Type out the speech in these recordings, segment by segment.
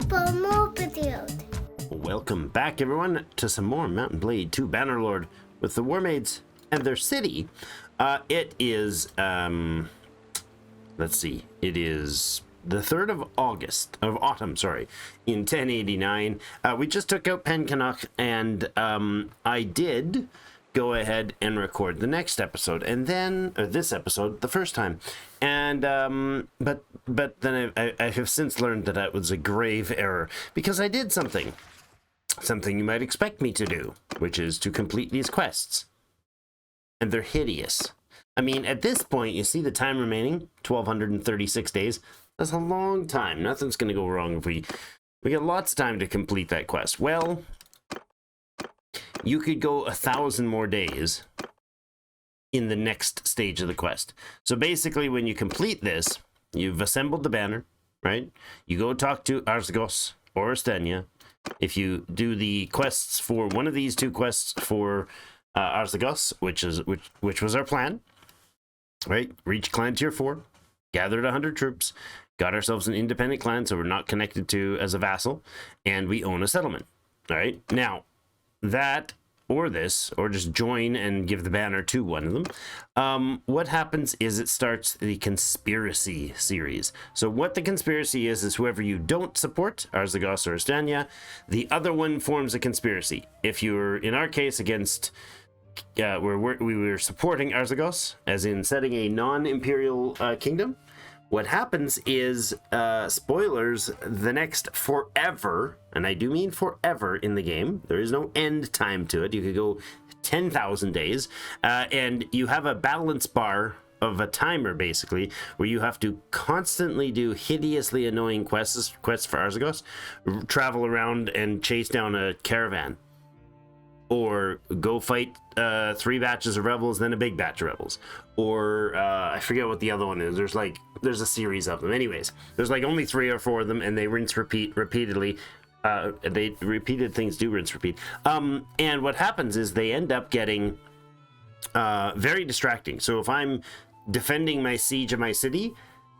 for more videos. Welcome back, everyone, to some more Mountain Blade 2 Bannerlord with the Warmaids and their city. It is, let's see, it is the 3rd of autumn, in 1089. We just took out Pencanuck, and I did go ahead and record the next episode, and then this episode the first time, and but then I have since learned that that was a grave error, because I did something you might expect me to do, which is to complete these quests, and they're hideous. I mean, at this point, you see the time remaining, 1236 days. That's a long time. Nothing's going to go wrong if we got lots of time to complete that quest. Well, you could go 1,000 more days in the next stage of the quest. So basically, when you complete this, you've assembled the banner, right? You go talk to Arzgos or Estenia. If you do the quests for one of these two quests for Arzgos, which was our plan, right? Reach clan tier 4, gathered 100 troops, got ourselves an independent clan, so we're not connected to as a vassal, and we own a settlement. All right, now that or this, or just join and give the banner to one of them. What happens is it starts the conspiracy series. So what the conspiracy is whoever you don't support, Arzgos or Estania, the other one forms a conspiracy. If you're, in our case, against we were supporting Arzgos, as in setting a non-imperial kingdom, what happens is, spoilers, the next forever, and I do mean forever in the game, there is no end time to it, you could go 10,000 days, and you have a balance bar of a timer, basically, where you have to constantly do hideously annoying quests for Arzgos, travel around and chase down a caravan, or go fight 3 batches of rebels, then a big batch of rebels, or I forget what the other one is. There's a series of them. Anyways, there's like only 3 or 4 of them, and they rinse repeatedly. Repeated things do rinse repeat. And what happens is they end up getting very distracting. So if I'm defending my siege of my city,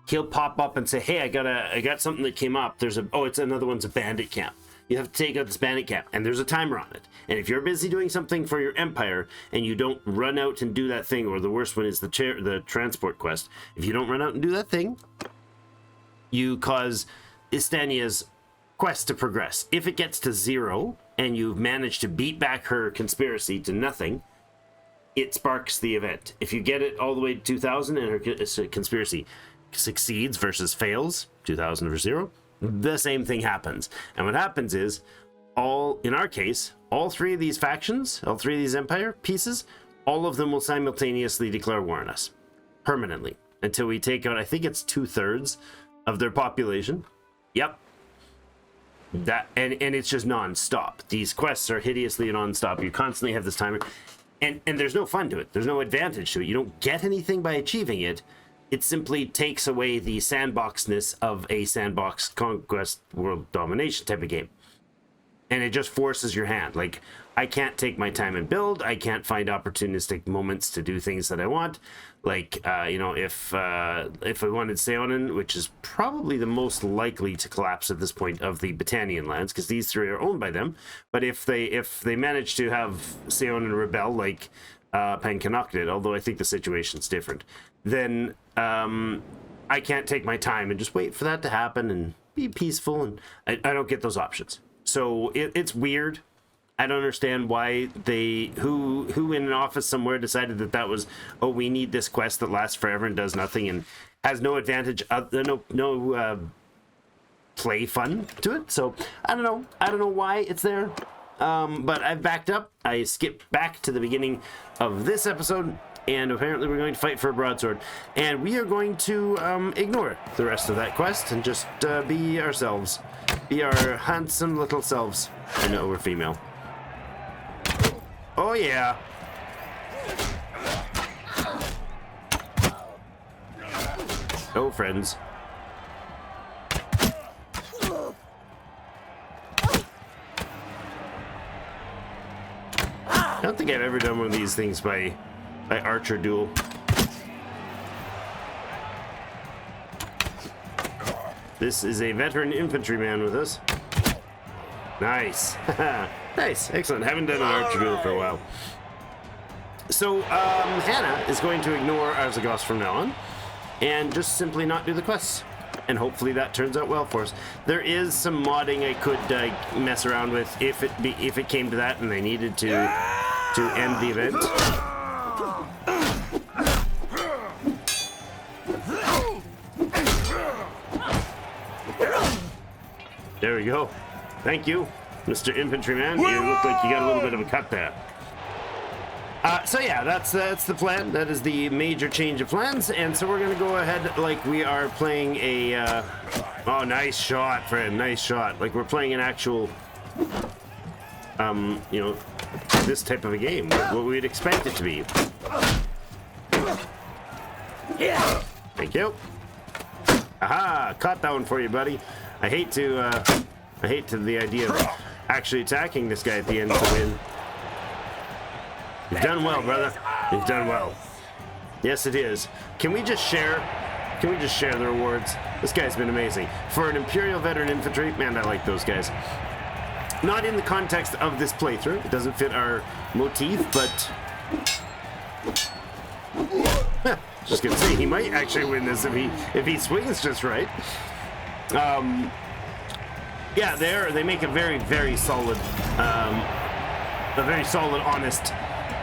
he'll pop up and say, "Hey, I got something that came up. It's another one's a bandit camp. You have to take out this bandit camp, and there's a timer on it. And if you're busy doing something for your empire and you don't run out and do that thing," or the worst one is the transport quest, if you don't run out and do that thing, you cause Estania's quest to progress. If it gets to 0 and you've managed to beat back her conspiracy to nothing, it sparks the event. If you get it all the way to 2,000 and her conspiracy succeeds versus fails, 2,000 versus 0, the same thing happens. And what happens is, in our case, all 3 of these factions, all 3 of these empire pieces, all of them will simultaneously declare war on us permanently until we take out, I think it's 2/3 of their population. Yep. That and it's just non-stop. These quests are hideously non-stop. You constantly have this timer, and there's no fun to it. There's no advantage to it. You don't get anything by achieving it. It simply takes away the sandboxness of a sandbox conquest world domination type of game. And it just forces your hand. Like, I can't take my time and build. I can't find opportunistic moments to do things that I want. Like, if I wanted Seonin, which is probably the most likely to collapse at this point of the Battanian lands, because these 3 are owned by them. But if they manage to have Seonin rebel, like Pencanuck did, although I think the situation's different, then I can't take my time and just wait for that to happen and be peaceful, and I don't get those options. So it's weird. I don't understand why who in an office somewhere decided that was, oh, we need this quest that lasts forever and does nothing and has no advantage, no play fun to it. So I don't know why it's there. But I've backed up. I skipped back to the beginning of this episode, and apparently we're going to fight for a broadsword, and we are going to ignore the rest of that quest and just be ourselves, be our handsome little selves. I know we're female. Oh yeah. Oh, friends. I don't think I've ever done one of these things by archer duel. This is a veteran infantryman with us. Nice. Nice. Excellent. Haven't done an archer duel for a while. So, Hannah is going to ignore Arzagos from now on and just simply not do the quests. And hopefully that turns out well for us. There is some modding I could mess around with if it came to that and they needed to end the event. There we go. Thank you, Mr. Infantryman. You look like you got a little bit of a cut there. So yeah, that's the plan. That is the major change of plans, and so we're gonna go ahead like we are playing a. Oh, nice shot, friend. Nice shot. Like we're playing an actual, you know, this type of a game. What we'd expect it to be. Yeah. Thank you. Aha! Caught that one for you, buddy. I hate the idea of actually attacking this guy at the end to win. You've done well, brother. You've done well. Yes, it is. Can we just share? Can we just share the rewards? This guy's been amazing. For an Imperial Veteran Infantry, man, I like those guys. Not in the context of this playthrough. It doesn't fit our motif, but... just gonna say, he might actually win this if he swings just right. Yeah, they make a very solid, honest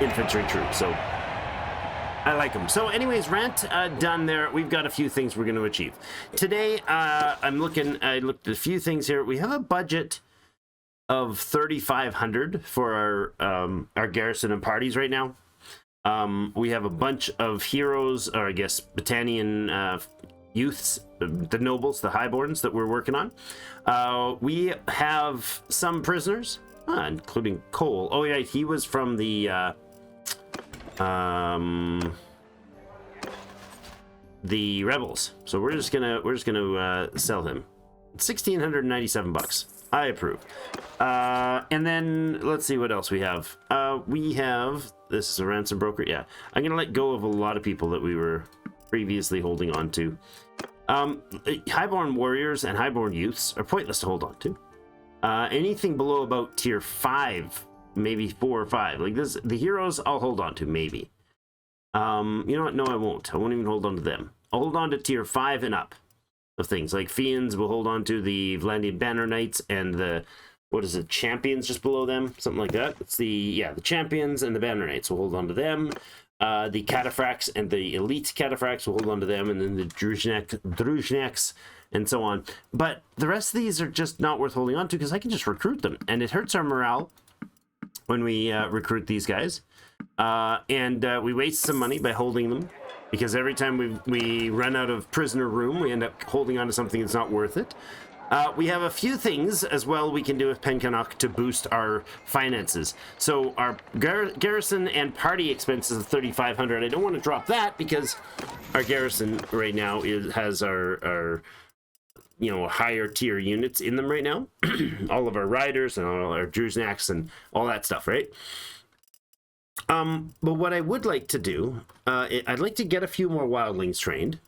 infantry troop. So I like them. So, anyways, rant done there. We've got a few things we're going to achieve today. I looked at a few things here. We have a budget of 3,500 for our garrison and parties right now. We have a bunch of heroes, or I guess Battanian youths, the nobles, the highborns that we're working on. We have some prisoners, including Cole. Oh yeah, he was from the rebels. So we're just gonna sell him. $1,697. I approve. And then let's see what else we have. We have, this is a ransom broker. Yeah, I'm gonna let go of a lot of people that we were previously holding on to. Highborn warriors and highborn youths are pointless to hold on to. Anything below about tier 5, maybe 4 or 5, like this, the heroes I'll hold on to, maybe. You know what? No, I won't. I won't even hold on to them. I'll hold on to tier 5 and up of things. Like Fiends will hold on to the Vlandian Banner Knights and the, what is it, champions just below them, something like that. It's the champions and the Banner Knights will hold on to them. The Cataphracts and the elite Cataphracts will hold on to them, and then the Druzhneks and so on. But the rest of these are just not worth holding on to because I can just recruit them, and it hurts our morale when we recruit these guys. And we waste some money by holding them because every time we run out of prisoner room, we end up holding on to something that's not worth it. We have a few things as well we can do with Penkanok to boost our finances. So our garrison and party expenses of 3,500. I don't want to drop that because our garrison right now has our higher tier units in them right now. All of our riders and all our Druzhnaks and all that stuff, right? But what I would like to do, I'd like to get a few more wildlings trained.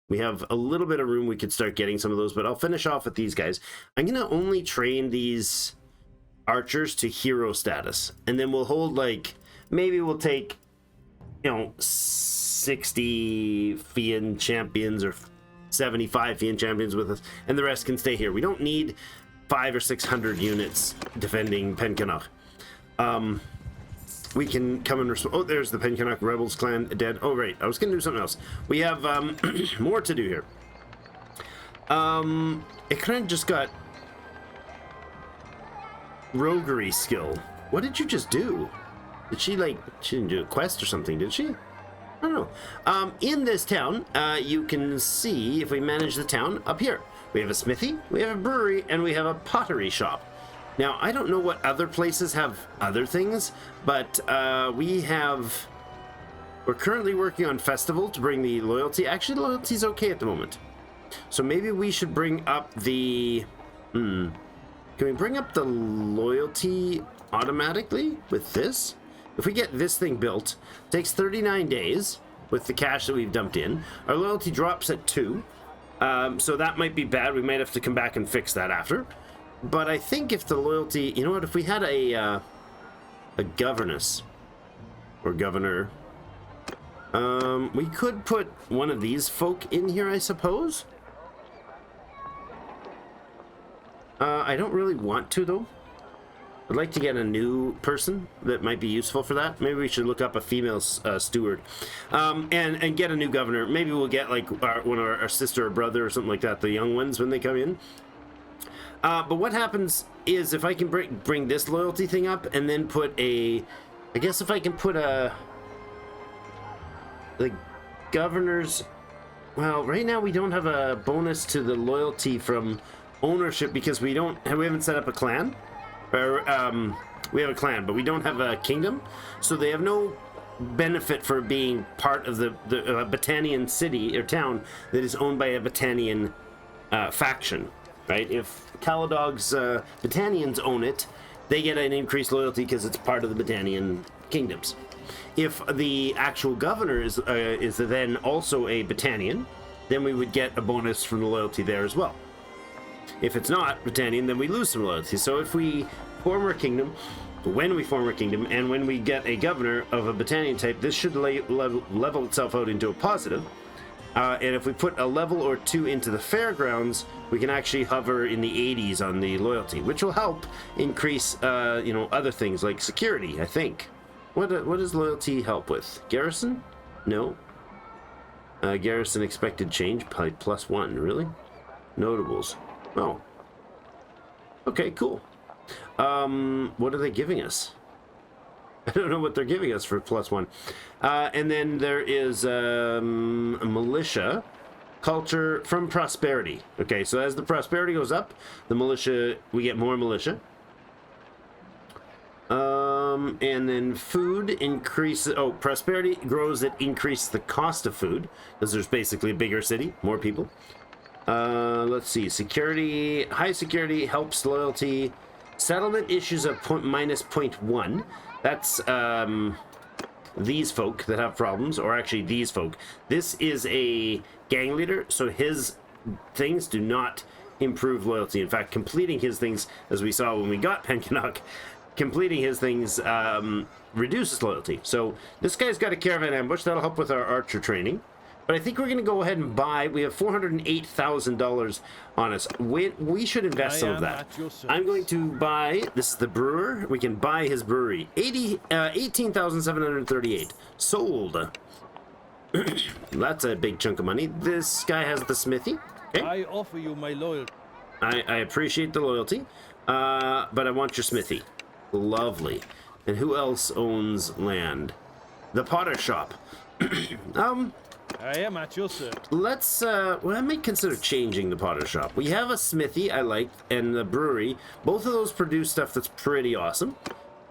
We have a little bit of room, we could start getting some of those, but I'll finish off with these guys. I'm going to only train these archers to hero status, and then we'll hold, like, maybe we'll take, 60 Fian champions or 75 Fian champions with us, and the rest can stay here. We don't need 500 or 600 units defending Penkanok. We can come and oh, there's the Penkanok Rebels clan dead. Oh, right. I was going to do something else. We have more to do here. It kind of just got roguery skill. What did you just do? Did she didn't do a quest or something, did she? I don't know. In this town, you can see, if we manage the town, up here. We have a smithy, we have a brewery, and we have a pottery shop. Now, I don't know what other places have other things, but we're currently working on Festival to bring the loyalty. Actually, loyalty's okay at the moment. So maybe we should bring up the... Can we bring up the loyalty automatically with this? If we get this thing built, it takes 39 days with the cash that we've dumped in. Our loyalty drops at 2. So that might be bad. We might have to come back and fix that after. But I think if the loyalty, you know what, if we had a governess or governor, we could put one of these folk in here, I suppose. I don't really want to, though. I'd like to get a new person that might be useful for that. Maybe we should look up a female steward, and get a new governor. Maybe we'll get like one of our sister or brother or something like that, the young ones when they come in. But what happens is if I can bring this loyalty thing up and then put a, I guess if I can put the governors, well, right now we don't have a bonus to the loyalty from ownership because we haven't set up a clan. Or, we have a clan, but we don't have a kingdom, so they have no benefit for being part of the Battanian city or town that is owned by a Battanian faction, right? If Calradios Battanians own it, they get an increased loyalty because it's part of the Battanian kingdoms. If the actual governor is then also a Battanian, then we would get a bonus from the loyalty there as well. If it's not Battanian, then we lose some loyalty. So if we form our kingdom, when we form our kingdom, and when we get a governor of a Battanian type, this should level itself out into a positive. And if we put a level or two into the fairgrounds, we can actually hover in the 80s on the loyalty, which will help increase, other things like security, I think. What does loyalty help with? Garrison? No. Garrison expected change by +1, really? Notables. Oh. Okay, cool. What are they giving us? I don't know what they're giving us for +1. And then there is a militia culture from prosperity. Okay, so as the prosperity goes up, the militia, we get more militia. And then food increases. Oh, prosperity grows, it increases the cost of food because there's basically a bigger city, more people. Let's see, security, high security helps loyalty. Settlement issues of -0.1. That's these folk that have problems, or actually these folk. This is a gang leader, so his things do not improve loyalty. In fact, completing his things, as we saw when we got Penkinok, completing his things reduces loyalty. So this guy's got a caravan ambush that'll help with our archer training. But I think we're going to go ahead and buy. We have $408,000 on us. We should invest some of that. I'm going to buy. This is the brewer. We can buy his brewery. 18,738 sold. That's a big chunk of money. This guy has the smithy. Okay. I offer you my loyalty. I appreciate the loyalty, but I want your smithy. Lovely. And who else owns land? The potter shop. I am at your service. Let's, well, I might consider changing the potter shop. We have a smithy I like, and the brewery. Both of those produce stuff that's pretty awesome.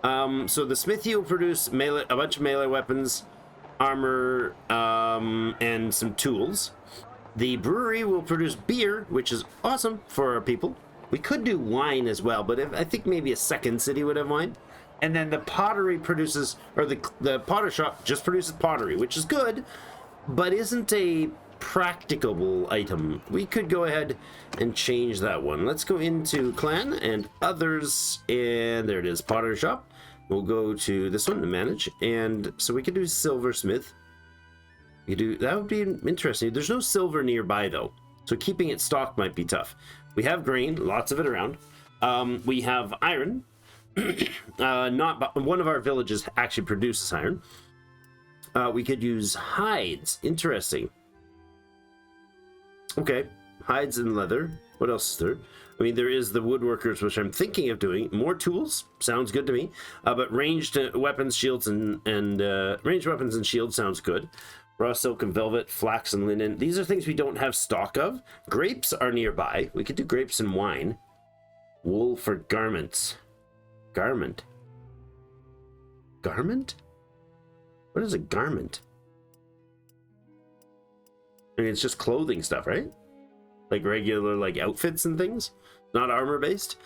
So the smithy will produce a bunch of melee weapons, armor, and some tools. The brewery will produce beer, which is awesome for our people. We could do wine as well, but I think maybe a second city would have wine. And then the pottery produces, or the potter shop just produces pottery, which is good, but isn't a practicable item. We could go ahead and change that one. Let's go into clan and others, and there it is, potter shop. We'll go to this one to manage, and so we could do silversmith. We could do, that would be interesting. There's no silver nearby though, so keeping it stocked might be tough. We have grain, lots of it around. We have iron. Not one of our villages actually produces iron. We could use hides. Interesting. Okay, hides and leather. What else is there? I mean, there is the woodworkers, which I'm thinking of doing. More tools sounds good to me. But ranged weapons, shields, and ranged weapons and shields sounds good. Raw silk and velvet, flax and linen. These are things we don't have stock of. Grapes are nearby. We could do grapes and wine. Wool for garments. Garment. Garment? What is a garment? I mean, it's just clothing stuff, right? Like regular, like outfits and things, not armor based.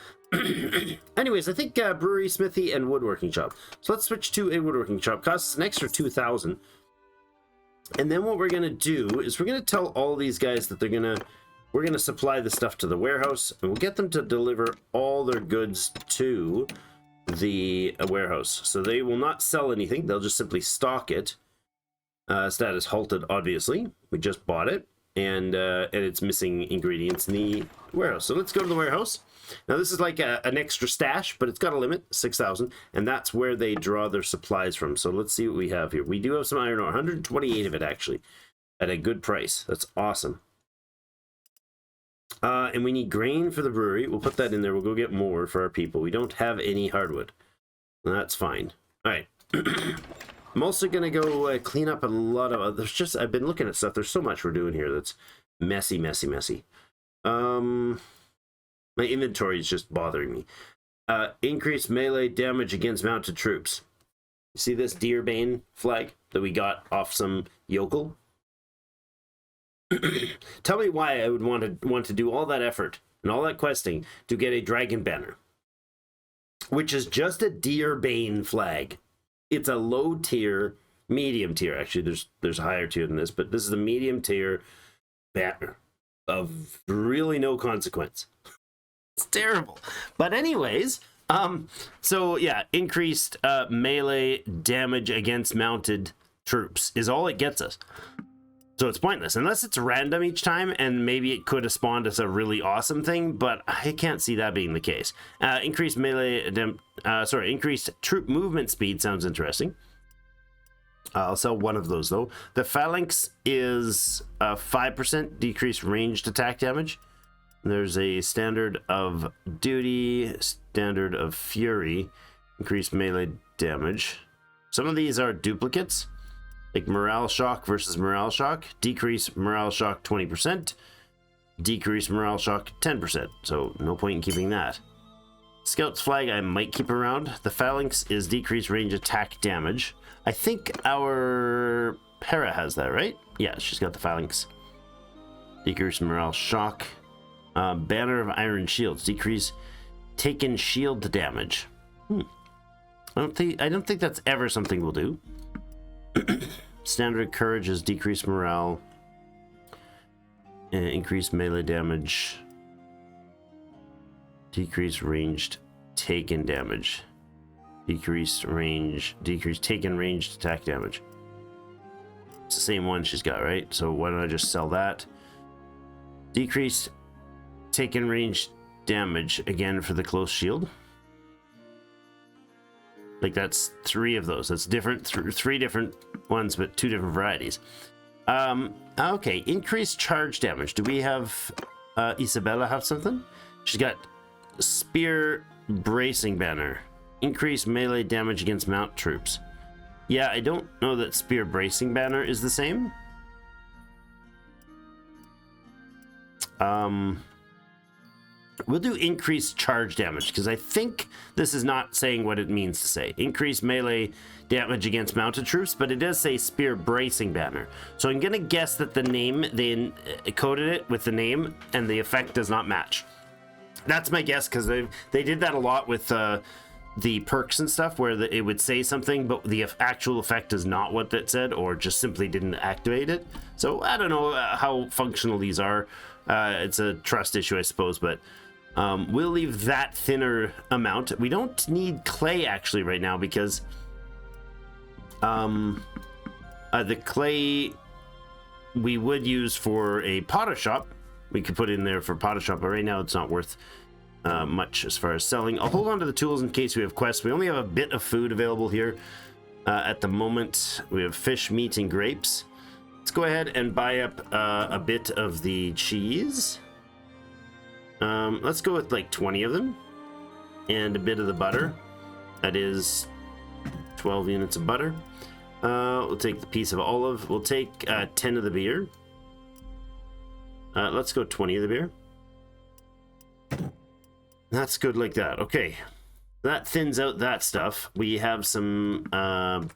Anyways, I think brewery, smithy, and woodworking shop. So let's switch to a woodworking shop. Costs an extra 2,000. And then what we're gonna do is we're gonna tell all these guys that they're gonna we're going to supply the stuff to the warehouse, and we'll get them to deliver all their goods to the warehouse. So they will not sell anything. They'll just simply stock it. Status halted, obviously. We just bought it, and it's missing ingredients in the warehouse. So let's go to the warehouse. Now, this is like an extra stash, but it's got a limit, 6,000, and that's where they draw their supplies from. So let's see what we have here. We do have some iron ore, 128 of it, actually, at a good price. That's awesome. And we need grain for the brewery. We'll put that in there. We'll go get more for our people. We don't have any hardwood. That's fine. All right. I'm also going to go clean up a lot of... I've been looking at stuff. There's so much we're doing here that's messy, messy, messy. My inventory is just bothering me. Increased melee damage against mounted troops. See this Deerbane flag that we got off some yokel? Tell me why I would want to do all that effort and all that questing to get a dragon banner, which is just a Deerbane flag. It's a low tier, medium tier. Actually, there's a higher tier than this, but this is a medium tier banner of really no consequence. It's terrible. But anyways, so yeah, increased melee damage against mounted troops is all it gets us. So it's pointless unless it's random each time, and maybe it could have spawned us a really awesome thing, but I can't see that being the case. Increased increased troop movement speed sounds interesting. I'll sell one of those though. The phalanx is 5% decreased ranged attack damage. There's a standard of duty, standard of fury, increased melee damage. Some of these are duplicates, like morale shock versus morale shock. Decrease morale shock 20%, decrease morale shock 10%. So no point in keeping that. Scout's flag I might keep around. The phalanx is decreased range attack damage. I think our Para has that, right? Yeah, she's got the phalanx. Decrease morale shock. Banner of Iron Shields, decrease taken shield damage. I don't think that's ever something we'll do. Standard courage is decreased morale, increased melee damage, decreased ranged taken damage, decreased taken ranged attack damage. It's the same one she's got, right? So why don't I just sell that? Decreased taken range damage again for the close shield. Like that's 3 of those. That's different, 3 different ones, but 2 different varieties. Okay, increased charge damage. Do we have Isabella have something? She's got spear bracing banner. Increased melee damage against mount troops. Yeah, I don't know that spear bracing banner is the same. We'll do increased charge damage, because I think this is not saying what it means to say. Increased melee damage against mounted troops, but it does say spear bracing banner. So I'm going to guess that the name, they coded it with the name, and the effect does not match. That's my guess, because they did that a lot with the perks and stuff, where it would say something, but the actual effect is not what that said, or just simply didn't activate it. So I don't know how functional these are. It's a trust issue, I suppose, but we'll leave that thinner amount. We don't need clay actually right now, because the clay we would use for a potter shop. We could put in there for potter shop, but right now it's not worth much as far as selling. I'll hold on to the tools in case we have quests. We only have a bit of food available here at the moment. We have fish, meat, and grapes. Let's go ahead and buy up a bit of the cheese. Let's go with like 20 of them, and a bit of the butter. That is 12 units of butter. We'll take the piece of olive. We'll take 10 of the beer. Let's go 20 of the beer. That's good like that. Okay. That thins out that stuff. We have some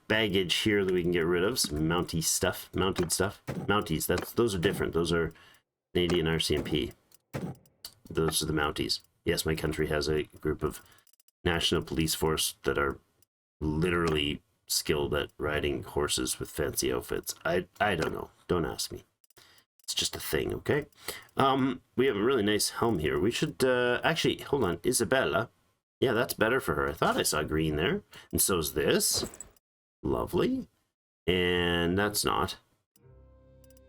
baggage here that we can get rid of. Some mounted stuff. Mounties. Those are different. Those are Canadian RCMP. Those are the Mounties. Yes, my country has a group of national police force that are literally skilled at riding horses with fancy outfits. I don't know. Don't ask me. It's just a thing, okay? We have a really nice helm here. We should, actually, hold on. Isabella. Yeah, that's better for her. I thought I saw green there. And so's this. Lovely. And that's not.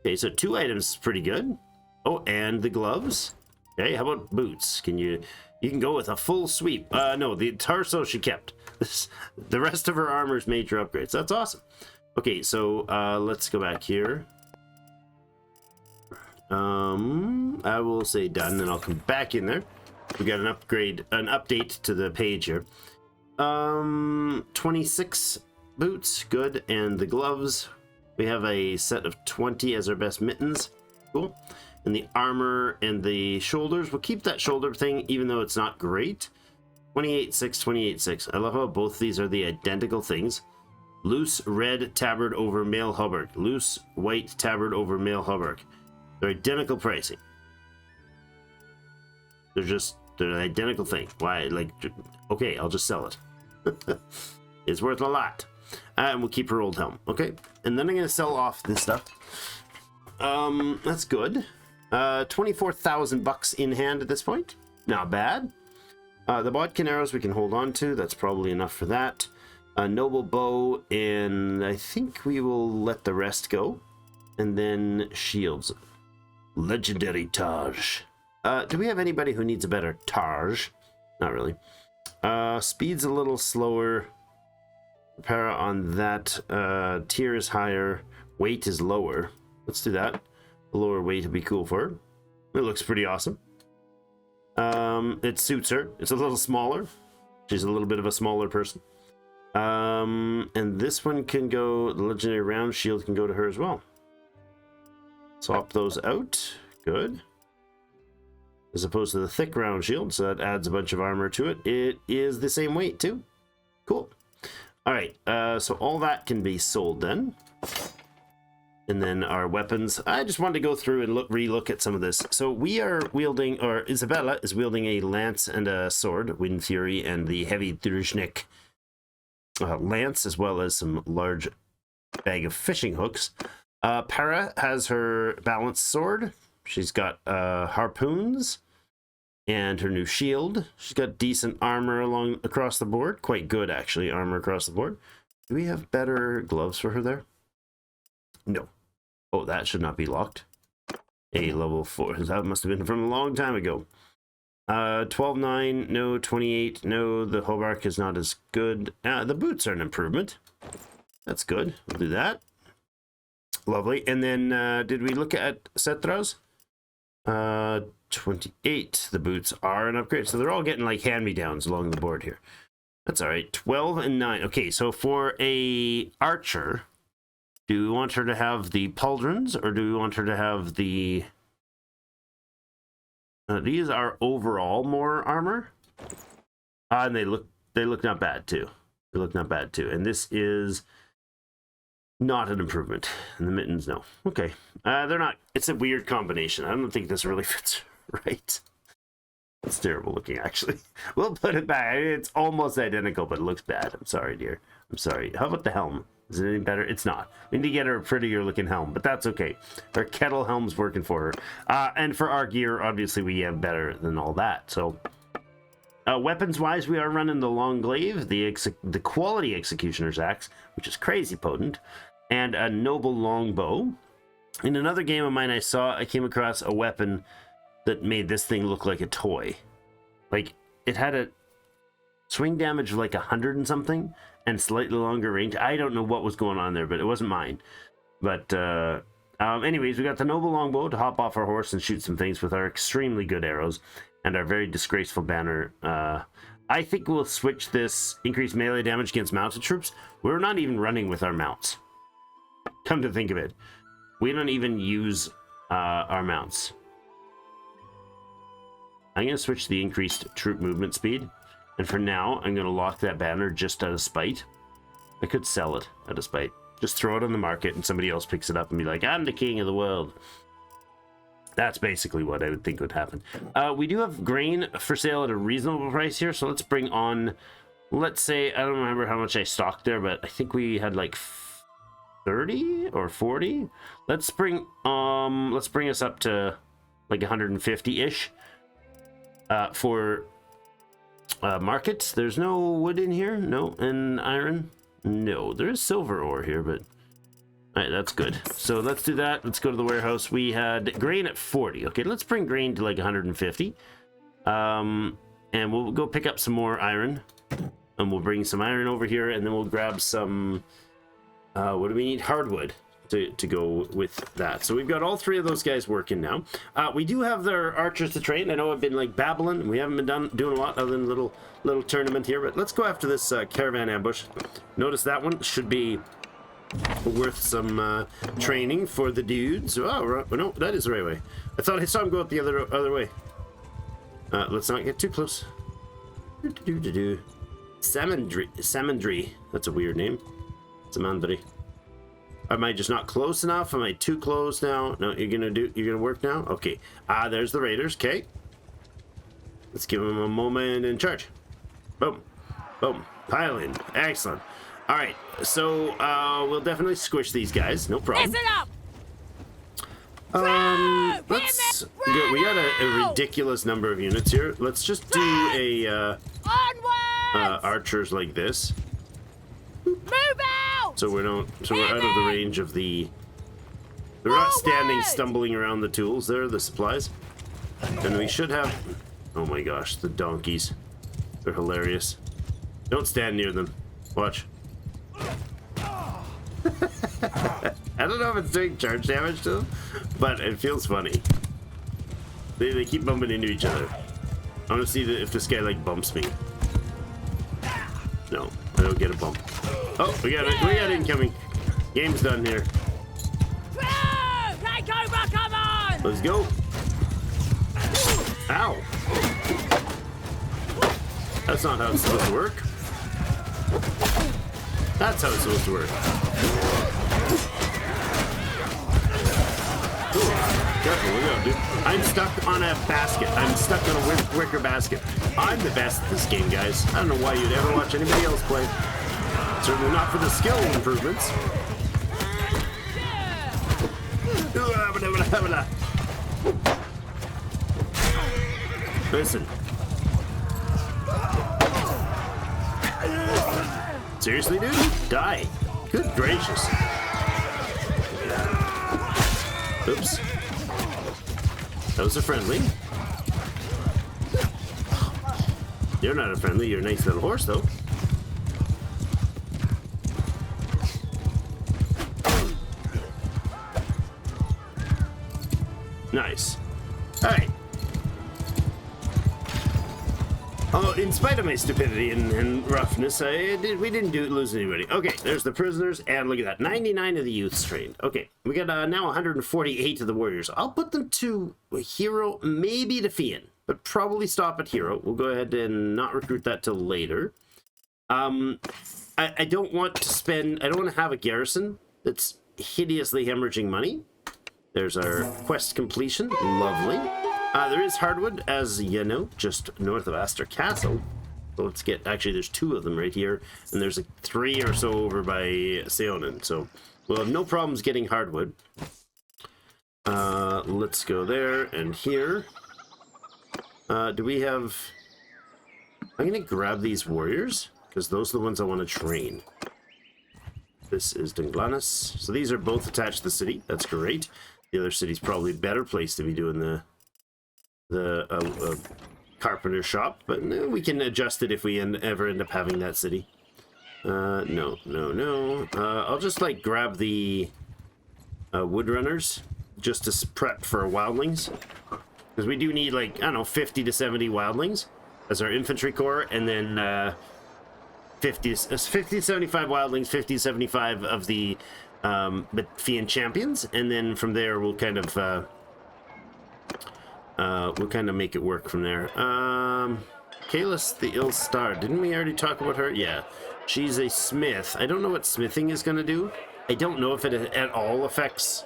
Okay, so 2 items is pretty good. Oh, and the gloves. Okay, how about boots? You can go with a full sweep. No, the torso she kept. The rest of her armor is major upgrades. That's awesome. Okay, so let's go back here. I will say done, and I'll come back in there. We got an update to the page here. 26 boots, good, and the gloves. We have a set of 20 as our best mittens. Cool. And the armor and the shoulders. We'll keep that shoulder thing, even though it's not great. 28.6, 28.6. I love how both these are the identical things. Loose red tabard over mail hauberk. Loose white tabard over mail hauberk. They're identical pricing. They're an identical thing. Why? Like, okay, I'll just sell it. It's worth a lot. And we'll keep her old helm. Okay. And then I'm going to sell off this stuff. That's good. 24,000 bucks in hand at this point. Not bad. The bodkin arrows we can hold on to. That's probably enough for that. A noble bow, and I think we will let the rest go. And then shields. Legendary Taj. Do we have anybody who needs a better Taj? Not really. Speed's a little slower. Para on that. Tier is higher. Weight is lower. Let's do that. The lower weight would be cool for her. It looks pretty awesome. It suits her. It's a little smaller. She's a little bit of a smaller person. And this one can go, the legendary round shield can go to her as well. Swap those out. Good. As opposed to the thick round shield, so that adds a bunch of armor to it. It is the same weight too. Cool. All right, so all that can be sold then. And then our weapons. I just wanted to go through and re-look at some of this. So we are wielding, or Isabella is wielding a lance and a sword, Wind Fury, and the heavy Druzhnik lance, as well as some large bag of fishing hooks. Para has her balanced sword. She's got harpoons and her new shield. She's got decent armor across the board. Quite good, actually, armor across the board. Do we have better gloves for her there? No. Oh, that should not be locked. A level 4. That must have been from a long time ago. 12.9, no. 28, no. The hauberk is not as good. The boots are an improvement. That's good. We'll do that. Lovely. And then, did we look at Setras? 28. The boots are an upgrade. So they're all getting like hand-me-downs along the board here. That's all right. 12 and 9. Okay, so for a archer, do we want her to have the pauldrons, or do we want her to have the... these are overall more armor. And they look not bad too. They look not bad too. And this is not an improvement. And the mittens, no. Okay. They're not... It's a weird combination. I don't think this really fits right. It's terrible looking, actually. We'll put it back. It's almost identical, but it looks bad. I'm sorry, dear. I'm sorry. How about the helm? Is it any better? It's not. We need to get her a prettier looking helm, but that's okay. Her kettle helm's working for her. And for our gear, obviously, we have better than all that. So, weapons-wise, we are running the long glaive, the quality executioner's axe, which is crazy potent, and a noble longbow. In another game of mine I came across a weapon that made this thing look like a toy. Like, it had a swing damage of like 100 and something, and slightly longer range. I don't know what was going on there, but it wasn't mine. But anyways, we got the noble longbow to hop off our horse and shoot some things with our extremely good arrows and our very disgraceful banner. I think we'll switch this increased melee damage against mounted troops. We're not even running with our mounts. Come to think of it, we don't even use our mounts. I'm going to switch the increased troop movement speed. And for now, I'm going to lock that banner just out of spite. I could sell it out of spite. Just throw it on the market and somebody else picks it up and be like, I'm the king of the world. That's basically what I would think would happen. We do have grain for sale at a reasonable price here. So let's bring on, let's say, I don't remember how much I stocked there, but I think we had like 30 or 40. Let's bring us up to like 150-ish for markets. There's no wood in here, no, and iron, no. There is silver ore here, but all right, that's good. So let's do that. Let's go to the warehouse. We had grain at 40. Okay, let's bring grain to like 150. And we'll go pick up some more iron, and we'll bring some iron over here, and then we'll grab some what do we need? Hardwood to go with that. So we've got all three of those guys working now. We do have their archers to train. I know I've been like babbling. We haven't been doing a lot other than a little tournament here, but let's go after this caravan ambush. Notice that one should be worth some training for the dudes. Oh no, that is the right way. I thought I saw him go out the other way. Let's not get too close. Samandri. That's a weird name. Samandri. Am I just not close enough? Am I too close now? No, you're gonna work now? Okay. There's the raiders. Okay. Let's give them a moment and charge. Boom. Boom. Pile in. Excellent. All right. So we'll definitely squish these guys. No problem. Listen up. Let's go. We got a ridiculous number of units here. Let's just do a archers like this. Move out. So we're out of the range of the. They're not standing, stumbling around the tools there, the supplies. And we should have. Oh my gosh, the donkeys. They're hilarious. Don't stand near them. Watch. I don't know if it's doing charge damage to them, but it feels funny. They keep bumping into each other. I want to see if this guy like bumps me. No, I don't get a bump. Oh, we got incoming. Game's done here. Take over, come on! Let's go. Ow. That's not how it's supposed to work. That's how it's supposed to work. Ooh, careful, look out, dude. I'm stuck on a basket. I'm stuck on a wicker basket. I'm the best at this game, guys. I don't know why you'd ever watch anybody else play. Certainly not for the skill improvements. Listen. Seriously, dude? Die. Good gracious. Oops. That was a friendly. You're not a friendly. You're a nice little horse, though. Nice. All right. Oh, in spite of my stupidity and roughness, we didn't lose anybody. Okay, there's the prisoners, and look at that, 99 of the youths trained. Okay, we got now 148 of the warriors. I'll put them to hero, maybe to Fian, but probably stop at hero. We'll go ahead and not recruit that till later. I don't want to have a garrison that's hideously hemorrhaging money. There's our quest completion. Lovely. There is hardwood, as you know, just north of Astor Castle. So let's get, actually there's two of them right here, and there's 3 or so over by Seonin. So we'll have no problems getting hardwood. Let's go there and here. Do we have... I'm going to grab these warriors, because those are the ones I want to train. This is Dunglanis. So these are both attached to the city. That's great. The other city's probably a better place to be doing the carpenter shop, but we can adjust it if we ever end up having that city. No. I'll just like grab the woodrunners just to prep for wildlings, because we do need like, I don't know, 50 to 70 wildlings as our infantry corps, and then 50 to 75 wildlings, 50 to 75 of the Fian champions, and then from there we'll kind of make it work from there. Kalis the Ill-Starred. Didn't we already talk about her? Yeah. She's a smith. I don't know what smithing is going to do. I don't know if it at all affects...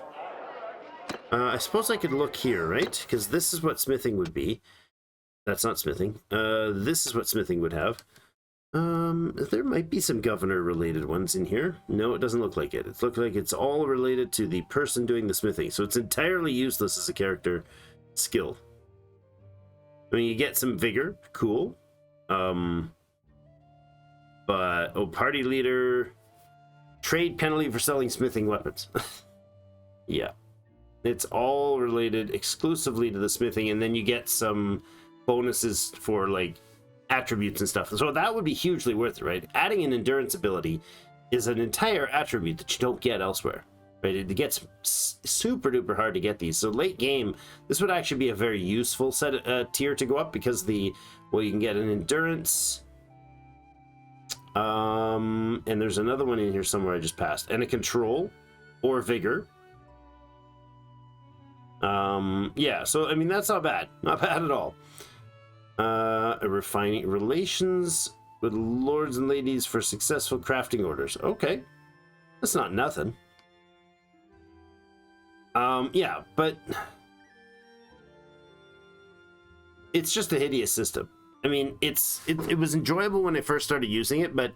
I suppose I could look here, right? Because this is what smithing would be. That's not smithing. This is what smithing would have. There might be some governor-related ones in here. No, it doesn't look like it. It looks like it's all related to the person doing the smithing. So it's entirely useless as a character skill. I mean, you get some vigor. Cool. But, oh, party leader. Trade penalty for selling smithing weapons. Yeah. It's all related exclusively to the smithing, and then you get some bonuses for, like, attributes and stuff. So that would be hugely worth it, right? Adding an endurance ability is an entire attribute that you don't get elsewhere, right? It gets super duper hard to get these. So late game, this would actually be a very useful tier to go up, because you can get an endurance, and there's another one in here somewhere I just passed, and a control or vigor. Yeah, so I mean, that's not bad at all. Refining relations with lords and ladies for successful crafting orders. Okay, that's not nothing. Yeah, but it's just a hideous system. I mean, it was enjoyable when I first started using it, but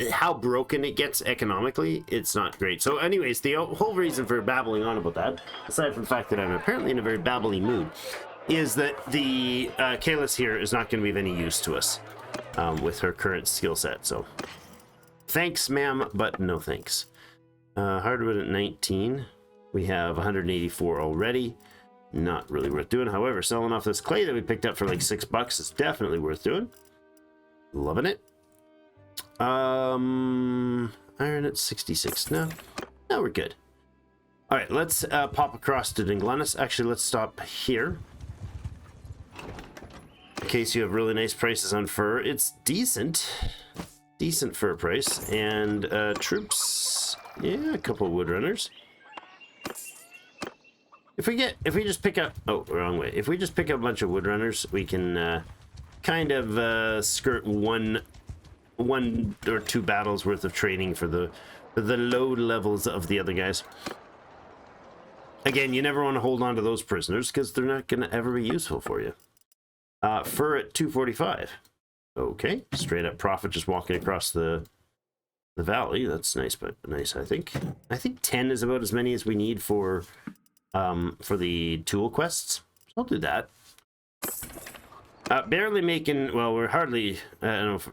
how broken it gets economically, it's not great. So anyways, the whole reason for babbling on about that, aside from the fact that I'm apparently in a very babbly mood, is that the Kalea here is not going to be of any use to us with her current skill set. So thanks, ma'am, but no thanks. Hardwood at 19. We have 184 already. Not really worth doing. However, selling off this clay that we picked up for like $6 is definitely worth doing. Loving it. Iron at 66. No, we're good. All right, let's pop across to Dinglannis. Actually, let's stop here. In case you have really nice prices on fur, it's decent fur price. And troops, yeah, a couple of woodrunners. If we just pick up, oh, wrong way. If we just pick up a bunch of woodrunners, we can kind of skirt one or two battles worth of training for the low levels of the other guys. Again, you never want to hold on to those prisoners because they're not going to ever be useful for you. Fur at 245. Okay, straight up profit just walking across the valley. That's nice, but nice, I think. I think 10 is about as many as we need for the tool quests. So I'll do that. Barely making, well, we're hardly, I don't know if,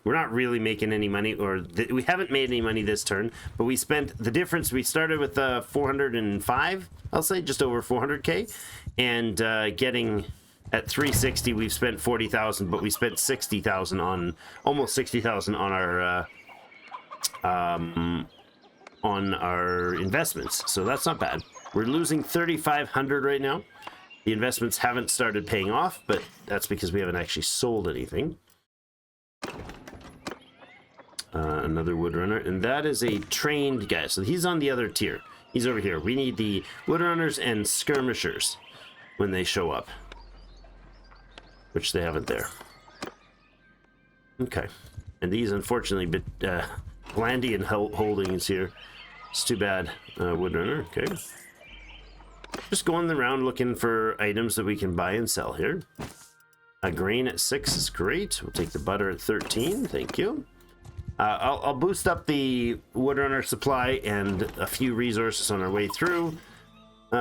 we're not really making any money, or we haven't made any money this turn, but we spent the difference. We started with 405, I'll say, just over 400k, and getting at 360, we've spent 40,000, but we spent 60,000 on, almost 60,000 on our investments. So that's not bad. We're losing 3,500 right now. The investments haven't started paying off, but that's because we haven't actually sold anything. Another woodrunner, and that is a trained guy. So he's on the other tier. He's over here. We need the woodrunners and skirmishers when they show up, which they haven't there. Okay, and these unfortunately, but Glandian holdings here. It's too bad. Woodrunner. Okay. Just going around looking for items that we can buy and sell here. A grain at 6 is great. We'll take the butter at 13. Thank you. I'll boost up the woodrunner supply and a few resources on our way through.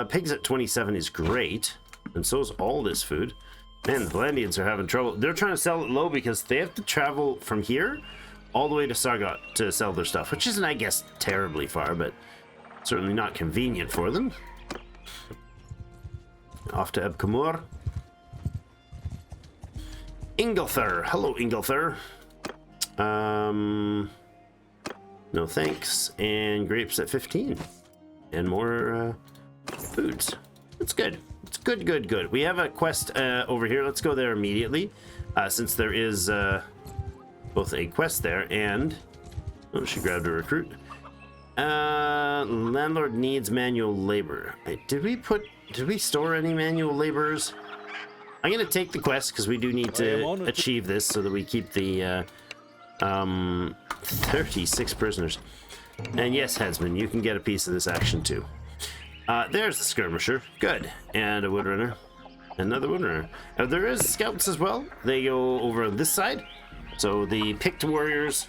Pigs at 27 is great, and so is all this food. Man, the Blandians are having trouble. They're trying to sell it low because they have to travel from here all the way to Sargot to sell their stuff, which isn't, I guess, terribly far, but certainly not convenient for them. Off to Ebkamur. Ingolthur. Hello, Ingolthur. No thanks. And grapes at 15. And more foods. It's good. It's good. We have a quest over here. Let's go there immediately. Since there is both a quest there and... Oh, she grabbed a recruit. Landlord needs manual labor. Did we store any manual laborers? I'm gonna take the quest because we do need to achieve this so that we keep the 36 prisoners. And yes, headsman, you can get a piece of this action too. There's the skirmisher. Good. And a woodrunner. Another woodrunner. There is scouts as well. They go over on this side. So the picked warriors,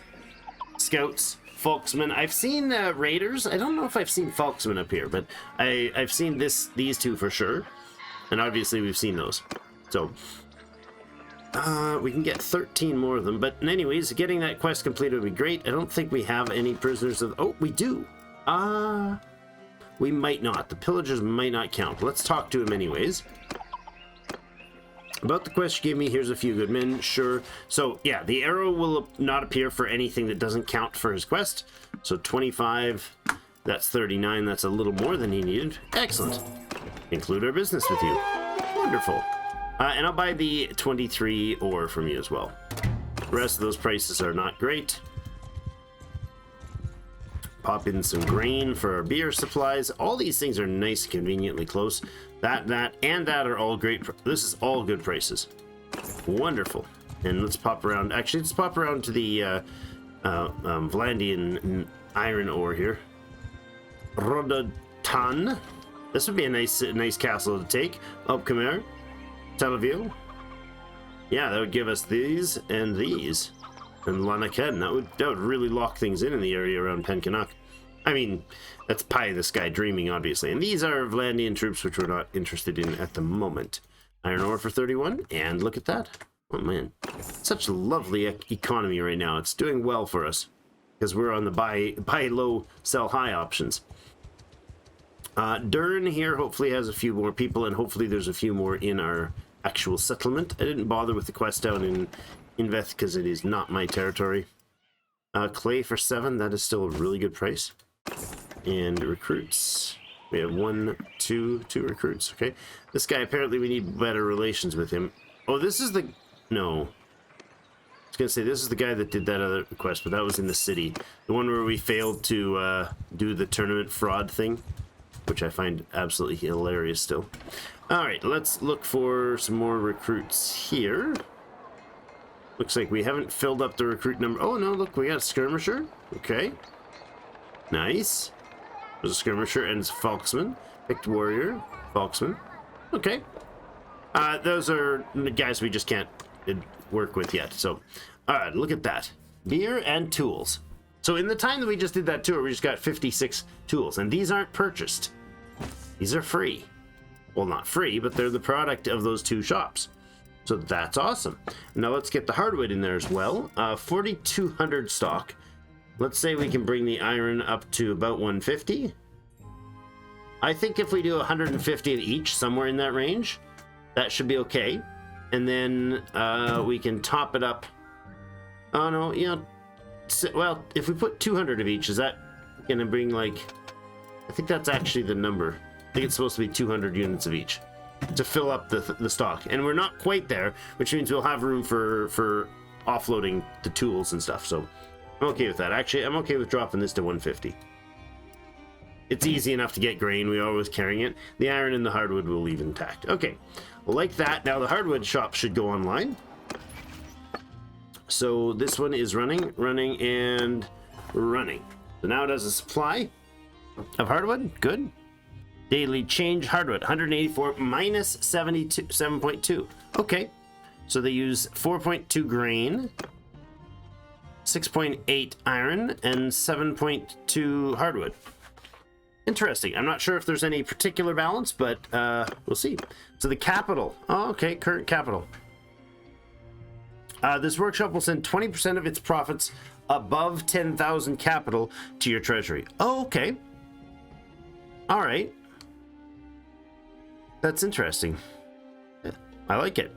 scouts, folksmen. I've seen raiders. I don't know if I've seen folksmen up here, but I've seen these two for sure. And obviously we've seen those. So we can get 13 more of them. But anyways, getting that quest completed would be great. I don't think we have any prisoners of... Oh, we do. We might not. The pillagers might not count. Let's talk to him anyways. About the quest you gave me, here's a few good men, sure. So, yeah, the arrow will not appear for anything that doesn't count for his quest. So, 25, that's 39, that's a little more than he needed. Excellent. Include our business with you. Wonderful. And I'll buy the 23 ore from you as well. The rest of those prices are not great. Pop in some grain for our beer supplies. All these things are nice, conveniently close. That are all great. This is all good prices. Wonderful. And let's pop around. Actually, let's pop around to the Vlandian iron ore here. Rodatan. This would be a nice castle to take. Oh, come here. Taleworlds. Yeah, that would give us these and these. And Lanaken. That would really lock things in the area around Pencanuck. I mean, that's pie in the sky dreaming, obviously. And these are Vlandian troops, which we're not interested in at the moment. Iron ore for 31, and look at that. Oh, man. Such lovely economy right now. It's doing well for us, because we're on the buy low, sell high options. Dern here hopefully has a few more people, and hopefully there's a few more in our actual settlement. I didn't bother with the quest down in Inveth, because it is not my territory. Clay for 7, that is still a really good price. And recruits, we have two recruits. Okay, this guy, apparently we need better relations with him. Oh, this is the... No, I was gonna say this is the guy that did that other quest, but that was in the city, the one where we failed to do the tournament fraud thing, which I find absolutely hilarious still. All right, let's look for some more recruits here. Looks like we haven't filled up the recruit number. Oh no, look, we got a skirmisher. Okay, nice. There's a skirmisher and it's a folksman. Picked warrior, folksman. Okay. Those are the guys we just can't work with yet. So, all right, look at that. Beer and tools. So in the time that we just did that tour, we just got 56 tools. And these aren't purchased. These are free. Well, not free, but they're the product of those two shops. So that's awesome. Now let's get the hardwood in there as well. 4,200 stock. Let's say we can bring the iron up to about 150. I think if we do 150 of each, somewhere in that range, that should be okay. And then we can top it up. Oh no, you know, well, if we put 200 of each, is that gonna bring like, I think that's actually the number. I think it's supposed to be 200 units of each to fill up the stock. And we're not quite there, which means we'll have room for offloading the tools and stuff. So I'm okay with that. Actually, I'm okay with dropping this to 150. It's easy enough to get grain. We're always carrying it. The iron and the hardwood will leave intact. Okay, like that. Now the hardwood shop should go online. So this one is running, and running. So now it has a supply of hardwood. Good. Daily change hardwood, 184 minus 72, 7.2. Okay, so they use 4.2 grain, 6.8 iron, and 7.2 hardwood. Interesting. I'm not sure if there's any particular balance, but we'll see. So the capital. Oh, okay, current capital. This workshop will send 20% of its profits above 10,000 capital to your treasury. Oh, okay. All right. That's interesting. I like it.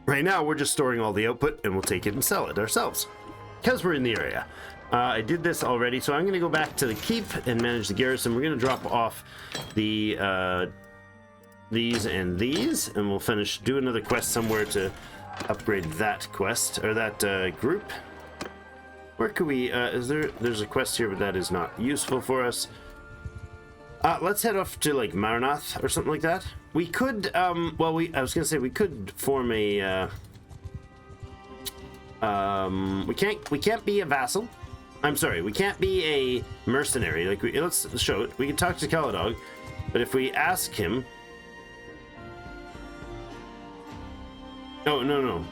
Right now, we're just storing all the output, and we'll take it and sell it ourselves, because we're in the area. I did this already, so I'm going to go back to the keep and manage the garrison. We're going to drop off the these and these, and we'll do another quest somewhere to upgrade that quest, or that group. Where could we, there's a quest here, but that is not useful for us. Let's head off to like Marnath or something like that. We could, I was gonna say we could form a, we can't be a vassal. I'm sorry, we can't be a mercenary. Like, let's show it. We can talk to Caladog, but if we ask him, oh no,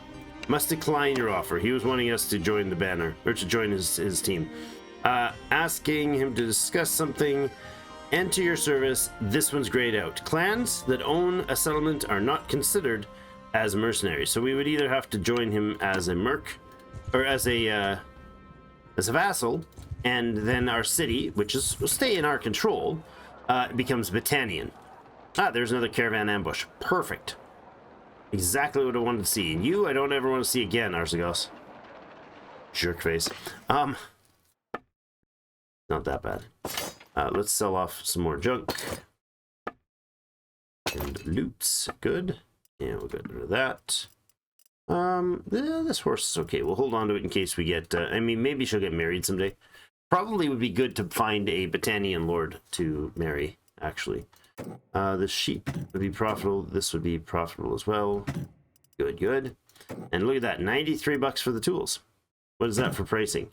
Must decline your offer. He was wanting us to join the banner, or to join his team. Asking him to discuss something. Enter your service. This one's grayed out. Clans that own a settlement are not considered as mercenaries. So we would either have to join him as a merc, or as a vassal, and then our city, which will stay in our control, becomes Battanian. There's another caravan ambush. Perfect. Exactly what I wanted to see. And you, I don't ever want to see again, Arzagos. Jerk face. Not that bad. Let's sell off some more junk. And loots. Good. Yeah, we'll get rid of that. Yeah, this horse is okay. We'll hold on to it in case we get... I mean, maybe she'll get married someday. Probably would be good to find a Battanian lord to marry, actually. The sheep would be profitable. This would be profitable as well. Good, good. And look at that, 93 bucks for the tools. What is that for pricing?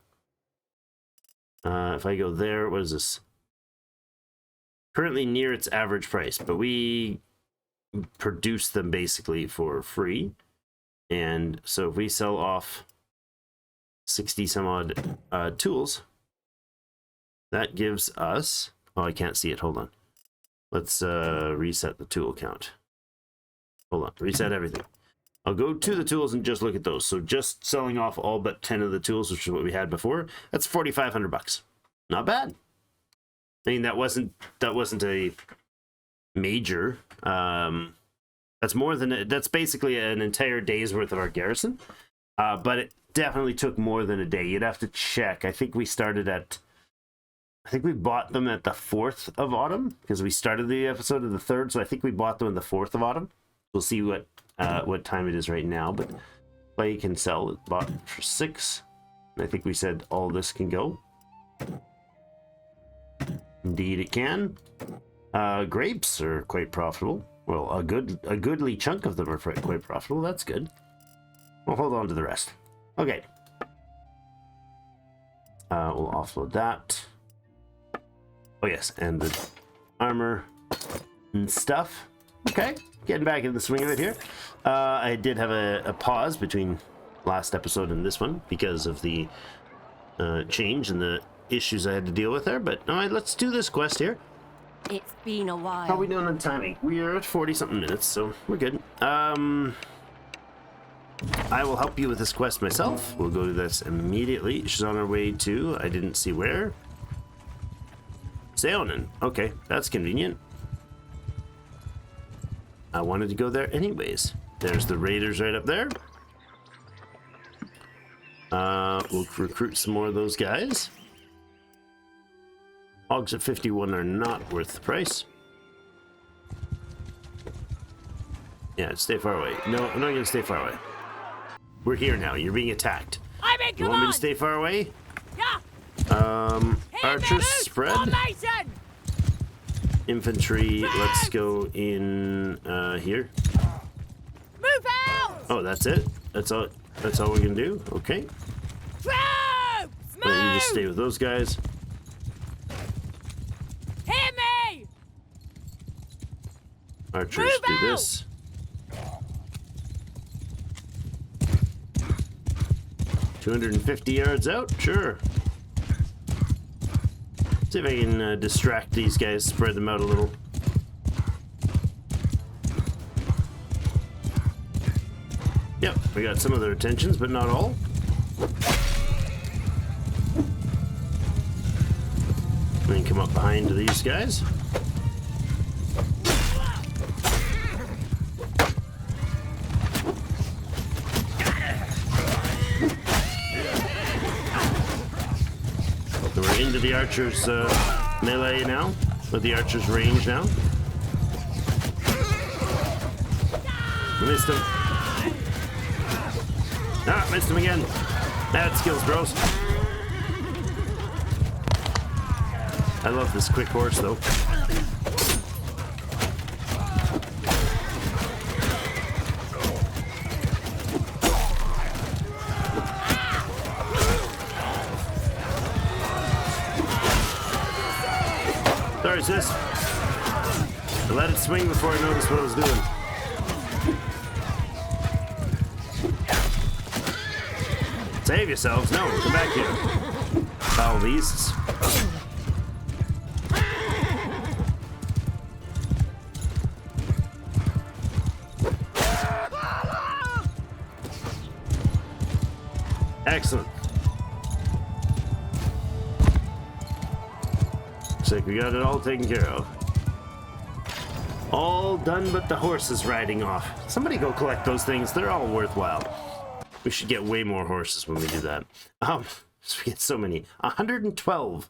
If I go there, what is this? Currently near its average price, but we produce them basically for free. And so if we sell off 60 some odd tools, that gives us... Oh, I can't see it. Hold on. Let's reset the tool count. Hold on. Reset everything. I'll go to the tools and just look at those. So just selling off all but 10 of the tools, which is what we had before, that's 4,500 bucks. Not bad. I mean, that wasn't a major. That's more than that's basically an entire day's worth of our garrison. But it definitely took more than a day. You'd have to check. I think we started at... I think we bought them at the 4th of autumn, because we started the episode of the 3rd, so I think we bought them on the 4th of autumn. We'll see what time it is right now, but play can sell. It bought for 6. And I think we said all this can go. Indeed it can. Grapes are quite profitable. Well, a goodly chunk of them are quite profitable. That's good. We'll hold on to the rest. Okay. We'll offload that. Oh yes, and the armor and stuff. Okay, getting back in the swing of it here. I did have a pause between last episode and this one because of the change and the issues I had to deal with there. But all right, let's do this quest here. It's been a while. How are we doing on timing? We are at 40-something minutes, so we're good. I will help you with this quest myself. We'll go to this immediately. She's on her way to, I didn't see where. Seonin. Okay, that's convenient. I wanted to go there anyways. There's the raiders right up there. We'll recruit some more of those guys. Hogs at 51 are not worth the price. Yeah, stay far away. No, I'm not gonna stay far away. We're here now. You're being attacked. I'm in command. You want me to stay far away? Yeah. Archers spread. Formation. Infantry, let's go in here. Move out. Oh, that's it? That's all we're gonna do? Okay. Troops, move. Well, you just stay with those guys. Hear me. Archers Move do out. this. $250 yards out? Sure. See if I can distract these guys, spread them out a little. Yep, we got some of their attentions, but not all. Then come up behind to these guys. So we're into the archers' melee now, with the archers' range now. Missed him. Ah, missed him again. Bad skills, bros. I love this quick horse, though. Sorry, sis. I let it swing before I noticed what I was doing. Save yourselves. No, come back here. Foul beasts. Excellent. Looks like we got it all taken care of. All done but the horses riding off. Somebody go collect those things. They're all worthwhile. We should get way more horses when we do that. So we get so many. 112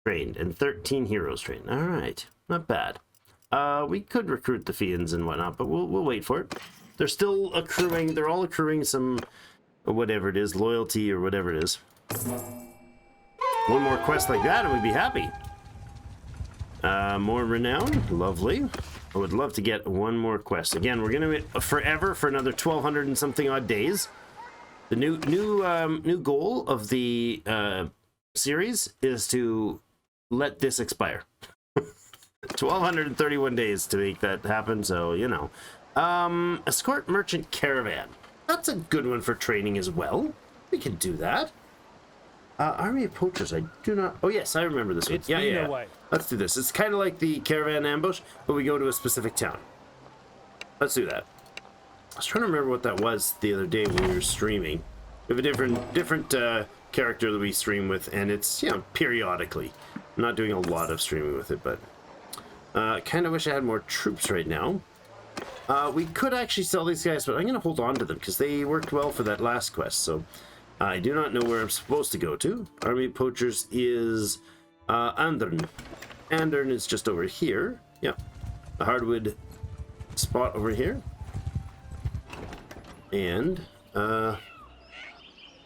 trained and 13 heroes trained. All right, not bad. We could recruit the Fiends and whatnot, but we'll wait for it. They're still accruing. They're all accruing some, whatever it is, loyalty or whatever it is. One more quest like that and we'd be happy. More renown, lovely. I would love to get one more quest. Again, we're gonna be forever for another 1,200 and something odd days. The new goal of the series is to let this expire. 1,231 days to make that happen. So you know, escort merchant caravan. That's a good one for training as well. We can do that. Army of poachers. I do not. Oh yes, I remember this one. Yeah. Let's do this. It's kind of like the caravan ambush, but we go to a specific town. Let's do that. I was trying to remember what that was the other day when we were streaming. We have a different character that we stream with, and it's, you know, periodically. I'm not doing a lot of streaming with it, but kind of wish I had more troops right now. We could actually sell these guys, but I'm going to hold on to them because they worked well for that last quest. So I do not know where I'm supposed to go to. Army Poachers is Andern. Andern is just over here. Yep. The hardwood spot over here. And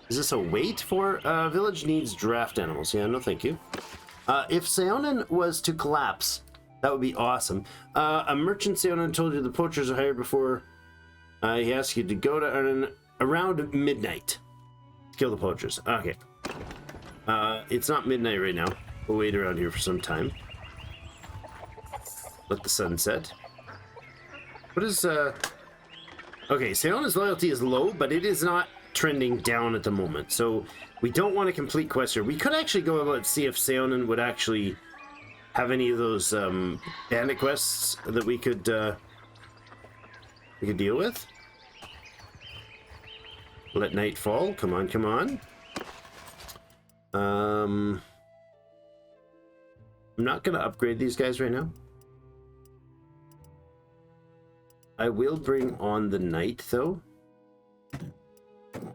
is this a wait for village needs draft animals? Yeah, no thank you. If Seonin was to collapse, that would be awesome. A merchant Seonin told you the poachers are hired before he asked you to go to around midnight. Kill the poachers. Okay. It's not midnight right now. We'll wait around here for some time. Let the sun set. What is okay, Seona's loyalty is low, but it is not trending down at the moment. So we don't want to complete quests here. We could actually go about and see if Seonin would actually have any of those bandit quests that we could deal with. Let night fall. Come on, come on. I'm not gonna upgrade these guys right now. I will bring on the knight though,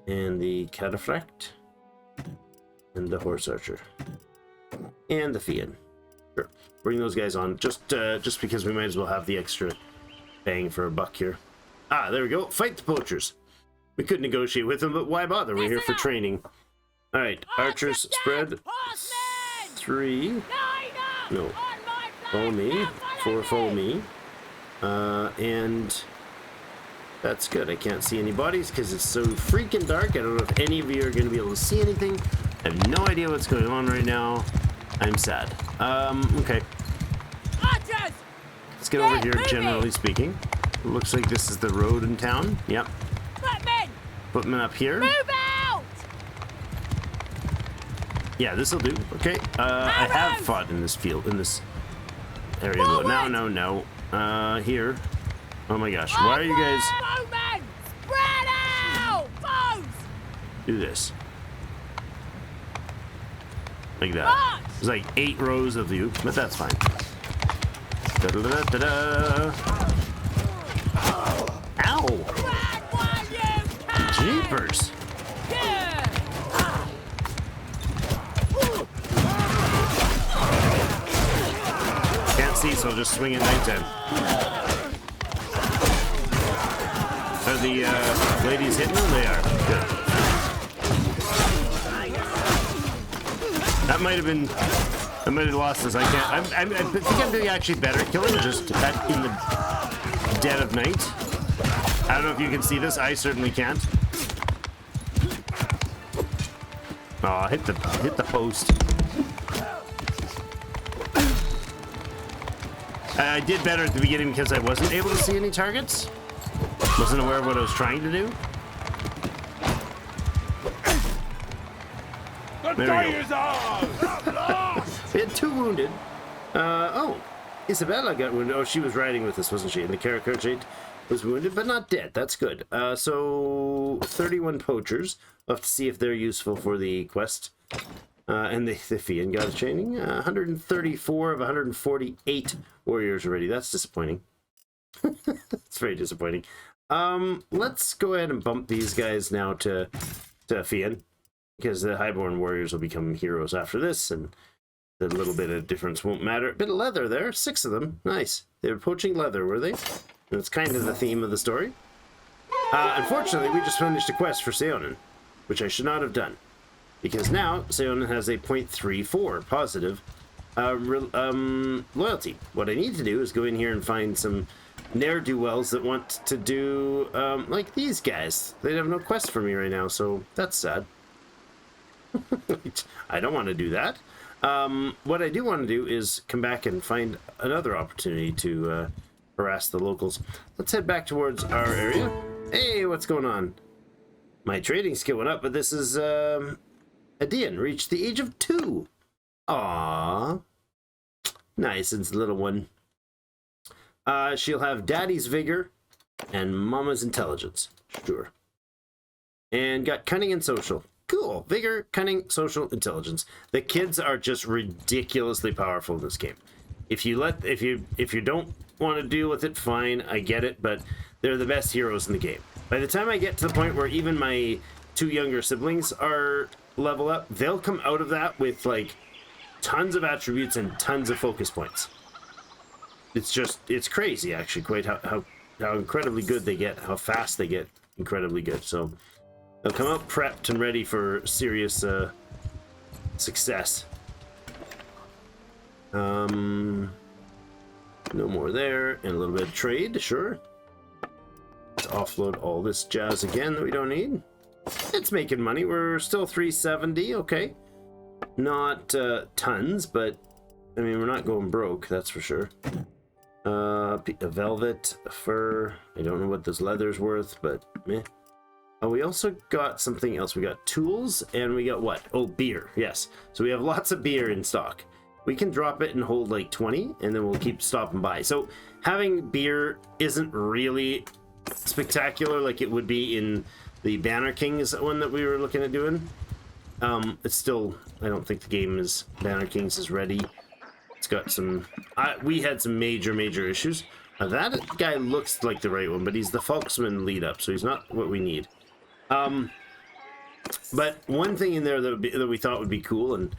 and the cataphract, and the horse archer, and the fiend. Sure, bring those guys on just because we might as well have the extra bang for a buck here. Ah, there we go. Fight the poachers. We could negotiate with them, but why bother? We're here for training. All right, archers spread. 3. No, follow me. 4 follow me. And that's good. I can't see any bodies because it's so freaking dark. I don't know if any of you are going to be able to see anything. I have no idea what's going on right now. I'm sad. Okay. Let's get over here, generally speaking. It looks like this is the road in town. Yep. Footmen up here. Move out! Yeah, this'll do. Okay. I have fought in this field, in this area. No. Here. Oh my gosh. Why are you guys... Spread out! Foes! Do this. Like that. There's like 8 rows of you, but that's fine. Da-da-da-da-da. Ow! Jeepers! Can't see, so I'll just swing at nighttime. Are the ladies hitting them? They are. Good. That might have been... I might have lost this. I can't... I think I'm doing actually better killing just in the dead of night. I don't know if you can see this. I certainly can't. Oh, hit the post. I did better at the beginning because I wasn't able to see any targets. Wasn't aware of what I was trying to do. There we go. We had 2 wounded. Oh, Isabella got wounded. Oh, she was riding with us, wasn't she? And the Calradios was wounded, but not dead. That's good. So 31 poachers. We'll have to see if they're useful for the quest. And the Fian got a training. 134 of 148 warriors already. That's disappointing. It's very disappointing. Let's go ahead and bump these guys now to Fian, because the Highborn warriors will become heroes after this, and the little bit of difference won't matter. A bit of leather there. 6 of them. Nice. They were poaching leather, were they? That's kind of the theme of the story. Unfortunately, we just finished a quest for Seonin, which I should not have done, because now Seonin has a 0.34 positive loyalty. What I need to do is go in here and find some ne'er-do-wells that want to do like these guys. They have no quest for me right now, so that's sad. I don't want to do that. What I do want to do is come back and find another opportunity to harass the locals. Let's head back towards our area. Hey, what's going on? My trading skill went up, but this is Adian reached the age of 2. Aww. Nice, it's the little one. She'll have daddy's vigor and mama's intelligence. Sure. And got cunning and social. Cool. Vigor, cunning, social, intelligence. The kids are just ridiculously powerful in this game. If you don't want to deal with it, fine, I get it, but they're the best heroes in the game. By the time I get to the point where even my 2 younger siblings are level up, they'll come out of that with like tons of attributes and tons of focus points. It's crazy actually, quite how incredibly good they get, how fast they get incredibly good. So they'll come out prepped and ready for serious success. No more there, and a little bit of trade, sure. Let's offload all this jazz again that we don't need. It's making money. We're still 370, okay. Not tons, but I mean, we're not going broke, that's for sure. A velvet, a fur. I don't know what this leather's worth, but meh. Oh, we also got something else. We got tools, and we got what? Oh, beer. Yes. So we have lots of beer in stock. We can drop it and hold like 20, and then we'll keep stopping by. So having beer isn't really spectacular like it would be in the Banner Kings one that we were looking at doing. It's still, I don't think the game is, Banner Kings is ready. It's got some, we had some major issues. That guy looks like the right one, but he's the Folksman lead up, so he's not what we need. But one thing in there that we thought would be cool, and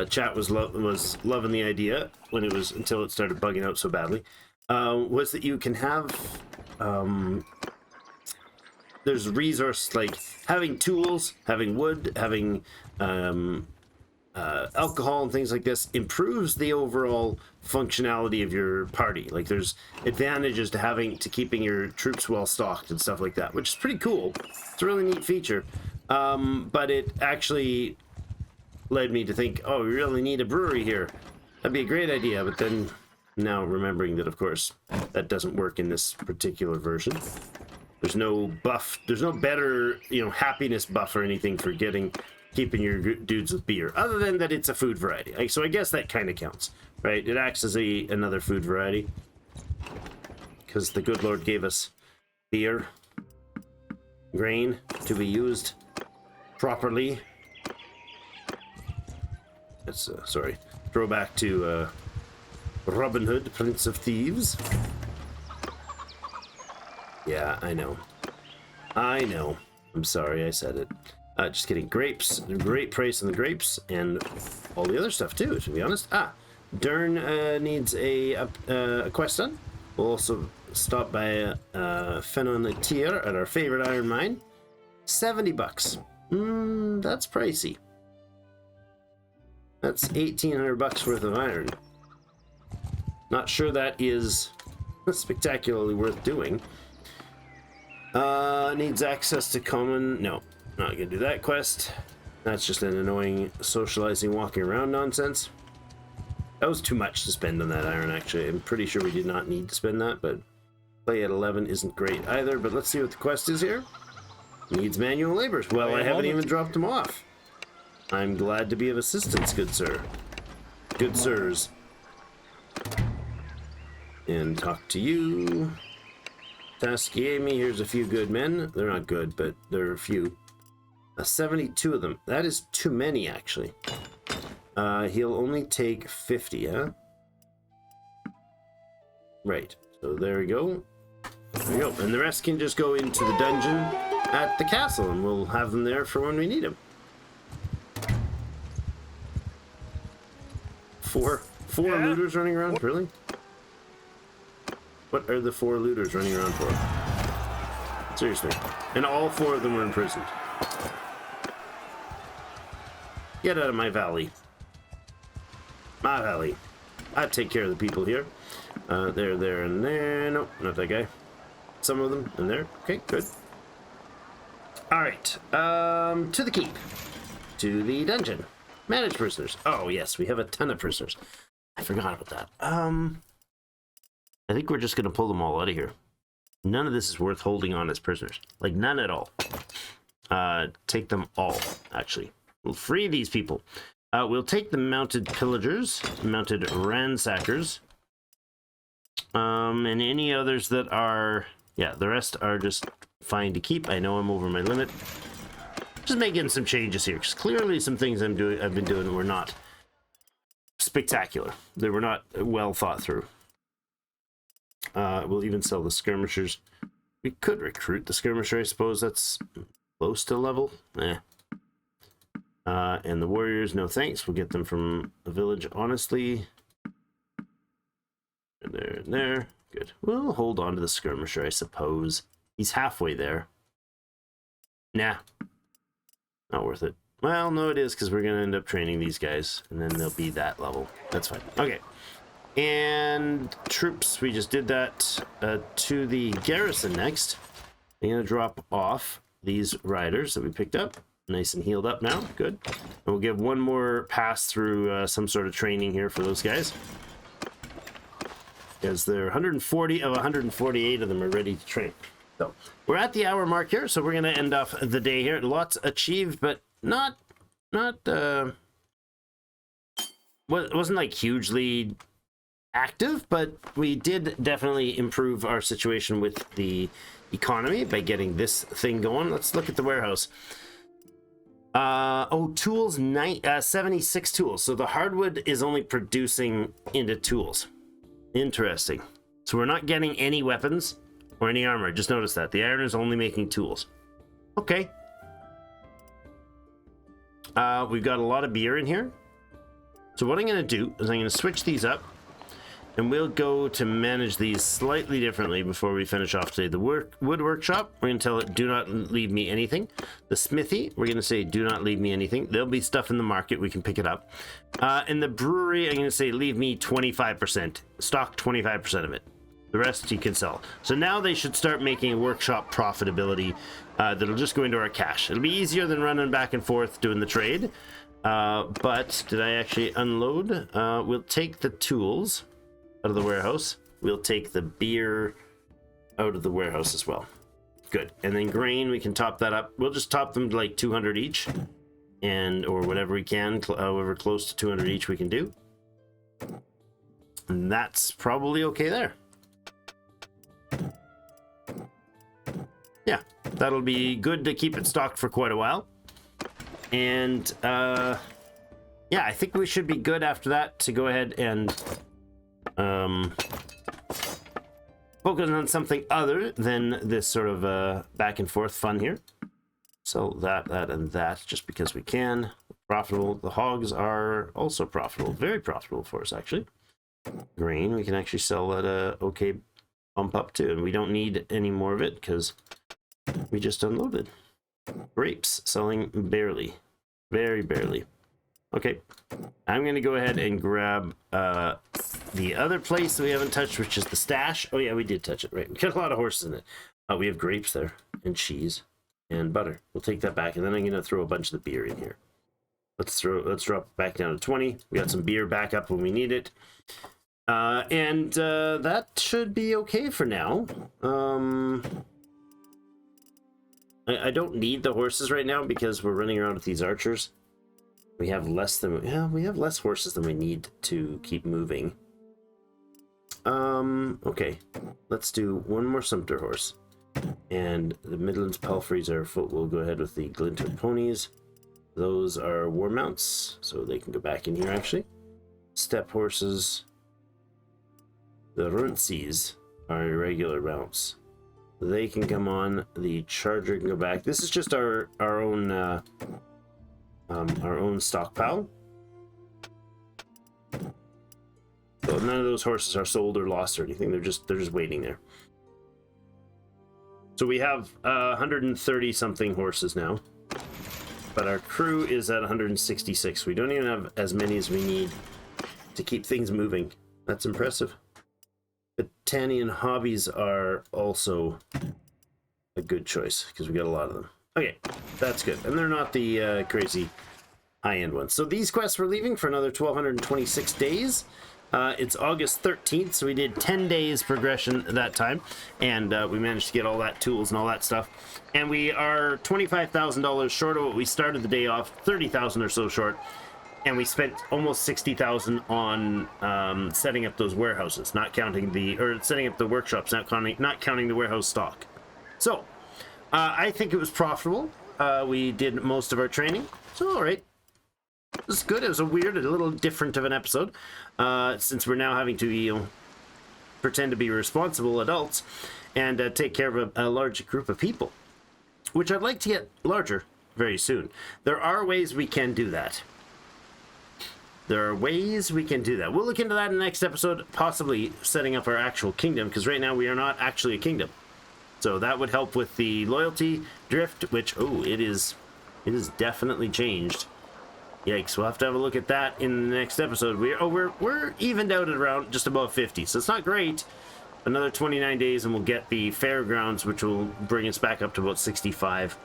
chat was loving the idea when it was, until it started bugging out so badly, was that you can have there's resource like having tools, having wood, having alcohol and things like this improves the overall functionality of your party. Like there's advantages to keeping your troops well stocked and stuff like that, which is pretty cool. It's a really neat feature. But it actually led me to think, oh, we really need a brewery here. That'd be a great idea. But then now remembering that, of course, that doesn't work in this particular version. There's no buff. There's no better, happiness buff or anything for keeping your dudes with beer, other than that it's a food variety. So I guess that kind of counts, right? It acts as another food variety because the good Lord gave us beer, grain to be used properly. That's sorry, throwback to Robin Hood, Prince of Thieves. Yeah, I know. I'm sorry I said it. Just kidding. Grapes. Great price on the grapes and all the other stuff too, to be honest. Dern needs a quest done. We'll also stop by Fenon Tier at our favorite iron mine. $70. That's pricey. That's $1,800 worth of iron. Not sure that is spectacularly worth doing. Needs access to common. No, not gonna do that quest. That's just an annoying socializing, walking around nonsense. That was too much to spend on that iron, actually. I'm pretty sure we did not need to spend that, but play at 11 isn't great either. But let's see what the quest is here. Needs manual labors. Well, I haven't even dropped them off. I'm glad to be of assistance, good sir. Good sirs. And talk to you. Tasciemi, here's a few good men. They're not good, but there are a few. 72 of them. That is too many, actually. He'll only take 50, huh? Right. So there we go. There we go. And the rest can just go into the dungeon at the castle, and we'll have them there for when we need them. Four looters running around? Really? What are the 4 looters running around for? Seriously. And all 4 of them were imprisoned. Get out of my valley. My valley. I take care of the people here. There, and there. Nope, not that guy. Some of them in there. Okay, good. Alright. To the keep. To the dungeon. Manage prisoners. Oh, yes, we have a ton of prisoners. I forgot about that. I think we're just going to pull them all out of here. None of this is worth holding on as prisoners. Like, none at all. Take them all, actually. We'll free these people. We'll take the mounted pillagers, mounted ransackers, and any others that are... Yeah, the rest are just fine to keep. I know I'm over my limit. Just making some changes here, because clearly some things I've been doing were not spectacular. They were not well thought through. We'll even sell the skirmishers. We could recruit the skirmisher, I suppose. That's close to level. And the warriors, no thanks. We'll get them from the village, honestly. And there, and there. Good. We'll hold on to the skirmisher, I suppose. He's halfway there. Nah. Not worth it. Well, no, it is, because we're going to end up training these guys, and then they'll be that level. That's fine. Okay. And troops, we just did that to the garrison next. I'm going to drop off these riders that we picked up. Nice and healed up now. Good. And we'll give one more pass through some sort of training here for those guys. Because there are 140 of 148 of them are ready to train. So we're at the hour mark here, so we're going to end off the day here. Lots achieved, but not wasn't like hugely active, but we did definitely improve our situation with the economy by getting this thing going. Let's look at the warehouse. Tools, 76 tools. So the hardwood is only producing into tools. Interesting. So we're not getting any weapons or any armor. Just notice that. The iron is only making tools. Okay. We've got a lot of beer in here. So what I'm going to do is I'm going to switch these up. And we'll go to manage these slightly differently before we finish off today. The wood workshop, we're going to tell it, do not leave me anything. The smithy, we're going to say, do not leave me anything. There'll be stuff in the market. We can pick it up. In the brewery, I'm going to say, leave me 25%. Stock 25% of it. The rest you can sell. So now they should start making workshop profitability that'll just go into our cash. It'll be easier than running back and forth doing the trade. But did I actually unload? We'll take the tools out of the warehouse. We'll take the beer out of the warehouse as well. Good. And then grain, we can top that up. We'll just top them to like 200 each, and or whatever we can, however close to 200 each we can do. And that's probably okay there. Yeah, that'll be good to keep it stocked for quite a while. And yeah, I think we should be good after that to go ahead and focus on something other than this sort of back and forth fun here. So that, and that, just because we can. Profitable. The hogs are also profitable. Very profitable for us, actually. Grain, we can actually sell at a okay bump up too. And we don't need any more of it because we just unloaded. Grapes, selling barely. Very barely. Okay, I'm going to go ahead and grab the other place that we haven't touched, which is the stash. Oh yeah, we did touch it, right? We got a lot of horses in it. We have grapes there, and cheese, and butter. We'll take that back, and then I'm going to throw a bunch of the beer in here. Let's drop it back down to 20. We got some beer back up when we need it. And that should be okay for now. I don't need the horses right now because we're running around with these archers. We have less than, yeah, we have less horses than we need to keep moving. Okay, let's do one more sumpter horse. And the Midlands Palfreys are full. We'll go ahead with the Glinter ponies. Those are war mounts, so they can go back in here actually. Step horses. The Runtzies are irregular mounts. They can come on. The Charger can go back. This is just our own stockpile. So none of those horses are sold or lost or anything. They're just waiting there. So we have 130 something horses now, but our crew is at 166. We don't even have as many as we need to keep things moving. That's impressive. Botanian hobbies are also a good choice because we got a lot of them. Okay, that's good. And they're not the crazy high-end ones. So these quests we're leaving for another 1,226 days. It's August 13th, so we did 10 days progression that time, and we managed to get all that tools and all that stuff. And we are $25,000 short of what we started the day off, 30,000 or so short, and we spent almost 60,000 on setting up those warehouses, not counting the, or setting up the workshops, not counting the warehouse stock. So I think it was profitable. We did most of our training, so all right. It was good. It was a little different of an episode, since we're now having to, pretend to be responsible adults and take care of a large group of people, which I'd like to get larger very soon. There are ways we can do that. We'll look into that in the next episode, possibly setting up our actual kingdom, because right now we are not actually a kingdom. So that would help with the loyalty drift, which, it is definitely changed. Yikes, we'll have to have a look at that in the next episode. We're evened out at around just above 50, so it's not great. Another 29 days and we'll get the fairgrounds, which will bring us back up to about 65.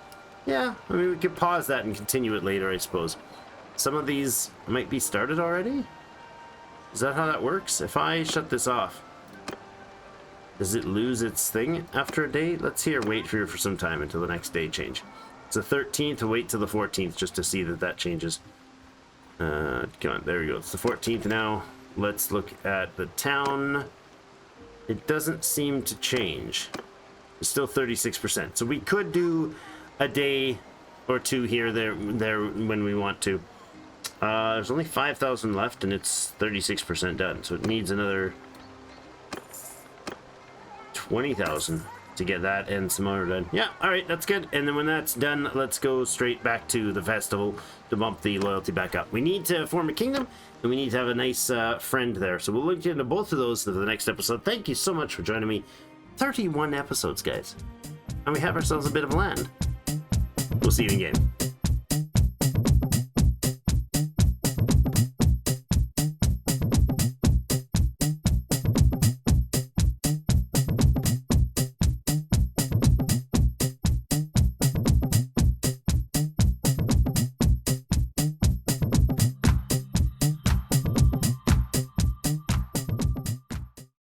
Yeah, I mean, we could pause that and continue it later, I suppose. Some of these might be started already? Is that how that works? If I shut this off, does it lose its thing after a day? Let's here wait for some time until the next day change. It's the 13th, we'll wait till the 14th just to see that changes. Come on, there we go. It's the 14th now. Let's look at the town. It doesn't seem to change. It's still 36%. So we could do a day or two here, there when we want to. There's only 5,000 left, and it's 36% done. So it needs another 20,000 to get that and some more done. Yeah, all right, that's good. And then when that's done, let's go straight back to the festival to bump the loyalty back up. We need to form a kingdom, and we need to have a nice friend there. So we'll look into both of those for the next episode. Thank you so much for joining me. 31 episodes, guys. And we have ourselves a bit of land. We'll see you in game.